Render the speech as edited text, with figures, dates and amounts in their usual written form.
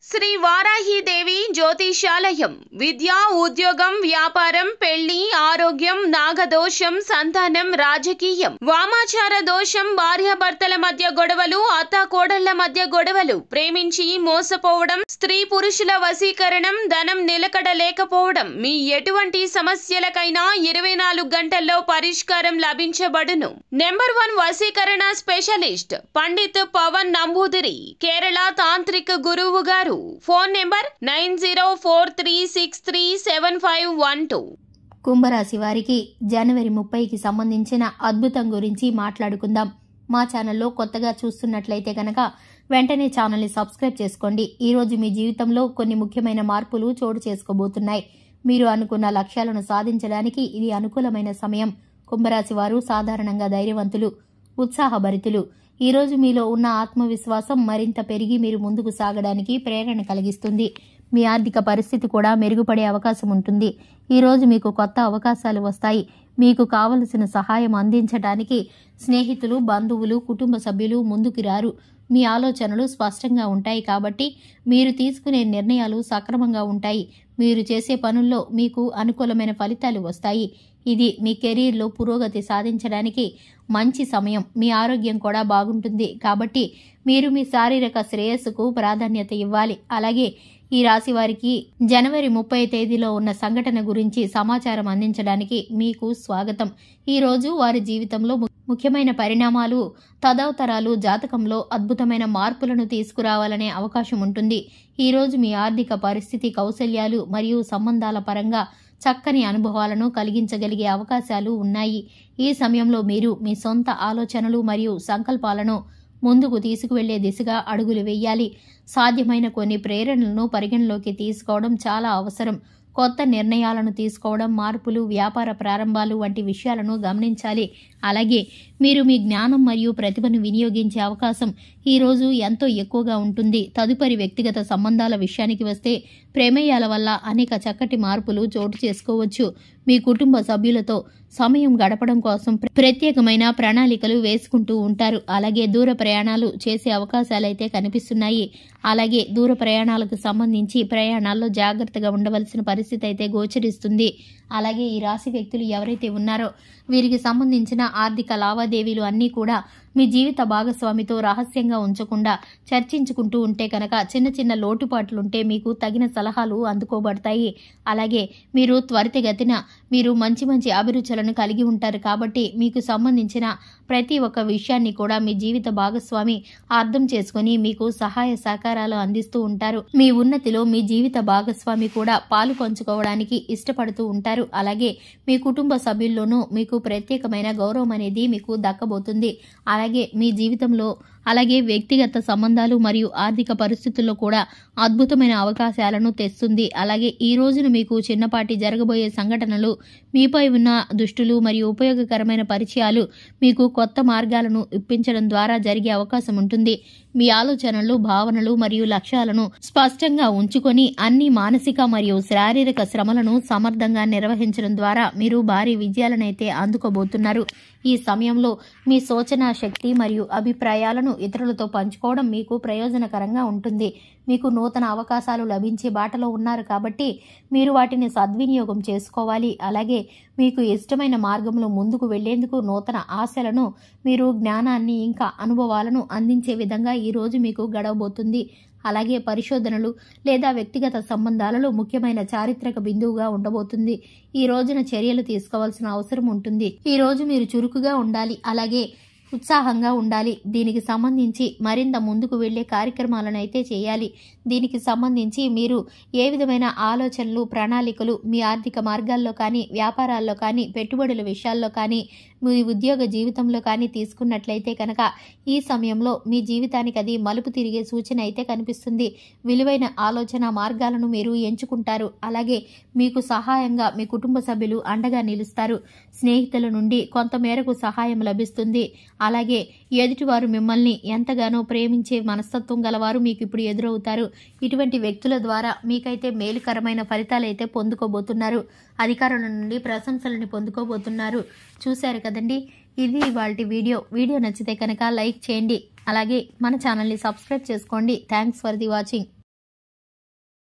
శ్రీ వారాహిదేవి జ్యోతిషాలయం విద్య, ఉద్యోగం, వ్యాపారం, పెళ్లి, ఆరోగ్యం, నాగదోషం, సంతానం, రాజకీయం, వామాచార దోషం, భార్యాభర్తల మధ్య గొడవలు, అత్తాకోడళ్ల మధ్య గొడవలు, ప్రేమించి మోసపోవడం, స్త్రీ పురుషుల వశీకరణం, ధనం నిలకడ లేకపోవడం, మీ ఎటువంటి సమస్యలకైనా 24 గంటల్లో పరిష్కారం లభించబడును. నెంబర్ 1 వశీకరణ స్పెషలిస్ట్ పండిత్ పవన్ నంబూదిరి, కేరళ తాంత్రిక గురువు గారు. Phone number 9043637512. కుంభరాశి వారికి జనవరి 30కి సంబంధించిన అద్భుతం గురించి మాట్లాడుకుందాం. మా ఛానల్లో కొత్తగా చూస్తున్నట్లయితే కనుక వెంటనే ఛానల్ని సబ్స్క్రైబ్ చేసుకోండి. ఈరోజు మీ జీవితంలో కొన్ని ముఖ్యమైన మార్పులు చోటు చేసుకోబోతున్నాయి. మీరు అనుకున్న లక్ష్యాలను సాధించడానికి ఇది అనుకూలమైన సమయం. కుంభరాశి వారు సాధారణంగా ధైర్యవంతులు, ఉత్సాహభరితులు. ఈరోజు మీలో ఉన్న ఆత్మవిశ్వాసం మరింత పెరిగి మీరు ముందుకు సాగడానికి ప్రేరణ కలిగిస్తుంది. మీ ఆర్థిక పరిస్థితి కూడా మెరుగుపడే అవకాశం ఉంటుంది. ఈరోజు మీకు కొత్త అవకాశాలు వస్తాయి. మీకు కావలసిన సహాయం అందించడానికి స్నేహితులు, బంధువులు, కుటుంబ సభ్యులు ముందుకు రారు. మీ ఆలోచనలు స్పష్టంగా ఉంటాయి కాబట్టి మీరు తీసుకునే నిర్ణయాలు సక్రమంగా ఉంటాయి. మీరు చేసే పనుల్లో మీకు అనుకూలమైన ఫలితాలు వస్తాయి. ఇది మీ కెరీర్లో పురోగతి సాధించడానికి మంచి సమయం. మీ ఆరోగ్యం కూడా బాగుంటుంది కాబట్టి మీరు మీ శారీరక శ్రేయస్సుకు ప్రాధాన్యత ఇవ్వాలి. అలాగే ఈ రాశి వారికి జనవరి 30 తేదీలో ఉన్న సంఘటన గురించి సమాచారం అందించడానికి మీకు స్వాగతం. ఈ రోజు వారి జీవితంలో ముఖ్యమైన పరిణామాలు, తదవతరాలు జాతకంలో అద్భుతమైన మార్పులను తీసుకురావాలనే అవకాశం ఉంటుంది. ఈ రోజు మీ ఆర్థిక పరిస్థితి, కౌశల్యాలు మరియు సంబంధాల పరంగా చక్కని అనుభవాలను కలిగించగలిగే అవకాశాలు ఉన్నాయి. ఈ సమయంలో మీరు మీ సొంత ఆలోచనలు మరియు సంకల్పాలను ముందుకు తీసుకువెళ్లే దిశగా అడుగులు వేయాలి. సాధ్యమైన కొన్ని ప్రేరణలను పరిగణలోకి తీసుకోవడం చాలా అవసరం. కొత్త నిర్ణయాలను తీసుకోవడం, మార్పులు, వ్యాపార ప్రారంభాలు వంటి విషయాలను గమనించాలి. అలాగే మీరు మీ జ్ఞానం మరియు ప్రతిభను వినియోగించే అవకాశం ఈ రోజు ఎంతో ఎక్కువగా ఉంటుంది. తదుపరి వ్యక్తిగత సంబంధాల విషయానికి వస్తే ప్రమేయాల వల్ల అనేక చక్కటి మార్పులు చోటు చేసుకోవచ్చు. మీ కుటుంబ సభ్యులతో సమయం గడపడం కోసం ప్రత్యేకమైన ప్రణాళికలు వేసుకుంటూ ఉంటారు. అలాగే దూర ప్రయాణాలు చేసే అవకాశాలైతే కనిపిస్తున్నాయి. అలాగే దూర ప్రయాణాలకు సంబంధించి ప్రయాణాల్లో జాగ్రత్తగా ఉండవలసిన పరిస్థితి అయితే గోచరిస్తుంది. అలాగే ఈ రాశి వ్యక్తులు ఎవరైతే ఉన్నారో వీరికి సంబంధించిన ఆర్థిక లావాదేవీలు అన్నీ కూడా మీ జీవిత భాగస్వామితో రహస్యంగా ఉంచకుండా చర్చించుకుంటూ ఉంటే కనుక చిన్న చిన్న లోటుపాట్లుంటే మీకు తగిన సలహాలు అందుకోబడతాయి. అలాగే మీరు త్వరితగతిన మీరు మంచి మంచి అభిరుచులను కలిగి ఉంటారు కాబట్టి మీకు సంబంధించిన ప్రతి ఒక్క విషయాన్ని కూడా మీ జీవిత భాగస్వామి అర్థం చేసుకుని మీకు సహాయ సహకారాలు అందిస్తూ ఉంటారు. మీ ఉన్నతిలో మీ జీవిత భాగస్వామి కూడా పాలు పంచుకోవడానికి ఇష్టపడుతూ ఉంటారు. అలాగే మీ కుటుంబ సభ్యుల్లోనూ మీకు ప్రత్యేకమైన గౌరవం అనేది మీకు దక్కబోతుంది. అలాగే మీ జీవితంలో అలాగే వ్యక్తిగత సంబంధాలు మరియు ఆర్థిక పరిస్థితుల్లో కూడా అద్భుతమైన అవకాశాలను తెస్తుంది. అలాగే ఈ రోజున మీకు చిన్నపాటి జరగబోయే సంఘటనలు, మీపై ఉన్న దుష్టులు మరియు ఉపయోగకరమైన పరిచయాలు మీకు కొత్త మార్గాలను ఇప్పించడం ద్వారా జరిగే అవకాశం ఉంటుంది. మీ ఆలోచనలు, భావనలు మరియు లక్ష్యాలను స్పష్టంగా ఉంచుకొని అన్ని మానసిక మరియు శారీరక శ్రమలను సమర్థంగా నిర్వహించడం ద్వారా మీరు భారీ విజయాలనైతే అందుకోబోతున్నారు. ఈ సమయంలో మీ సూచనా శక్తి మరియు అభిప్రాయాలను ఇతరులతో పంచుకోవడం మీకు ప్రయోజనకరంగా ఉంటుంది. మీకు నూతన అవకాశాలు లభించే బాటలో ఉన్నారు కాబట్టి మీరు వాటిని సద్వినియోగం చేసుకోవాలి. అలాగే మీకు ఇష్టమైన మార్గంలో ముందుకు వెళ్లేందుకు నూతన ఆశలను, మీరు జ్ఞానాన్ని ఇంకా అనుభవాలను అందించే విధంగా ఈ రోజు మీకు గడవబోతుంది. అలాగే పరిశోధనలు లేదా వ్యక్తిగత సంబంధాలలో ముఖ్యమైన చారిత్రక బిందువుగా ఉండబోతుంది. ఈ రోజున చర్యలు తీసుకోవాల్సిన అవసరం ఉంటుంది. ఈ రోజు మీరు చురుకుగా ఉండాలి. అలాగే ఉత్సాహంగా ఉండాలి. దీనికి సంబంధించి మరింత ముందుకు వెళ్లే కార్యక్రమాలను అయితే చేయాలి. దీనికి సంబంధించి మీరు ఏ విధమైన ఆలోచనలు, ప్రణాళికలు మీ ఆర్థిక మార్గాల్లో కానీ, వ్యాపారాల్లో కానీ, పెట్టుబడుల విషయాల్లో కానీ, మీ ఉద్యోగ జీవితంలో కానీ తీసుకున్నట్లయితే కనుక ఈ సమయంలో మీ జీవితానికి అది మలుపు తిరిగే సూచన అయితే కనిపిస్తుంది. విలువైన ఆలోచన మార్గాలను మీరు ఎంచుకుంటారు. అలాగే మీకు సహాయంగా మీ కుటుంబ సభ్యులు అండగా నిలుస్తారు. స్నేహితుల నుండి కొంత మేరకు సహాయం లభిస్తుంది. అలాగే ఎదుటివారు మిమ్మల్ని ఎంతగానో ప్రేమించే మనస్తత్వం గలవారు మీకు ఇప్పుడు ఎదురవుతారు. ఇటువంటి వ్యక్తుల ద్వారా మీకైతే మేలుకరమైన ఫలితాలైతే పొందుకోబోతున్నారు. అధికారుల నుండి ప్రశంసలను పొందుకోబోతున్నారు. చూశారు కదండి, ఇది ఇవాల్టి వీడియో నచ్చితే కనుక లైక్ చేయండి. అలాగే మన ఛానల్ని సబ్స్క్రైబ్ చేసుకోండి. Thanks for the watching.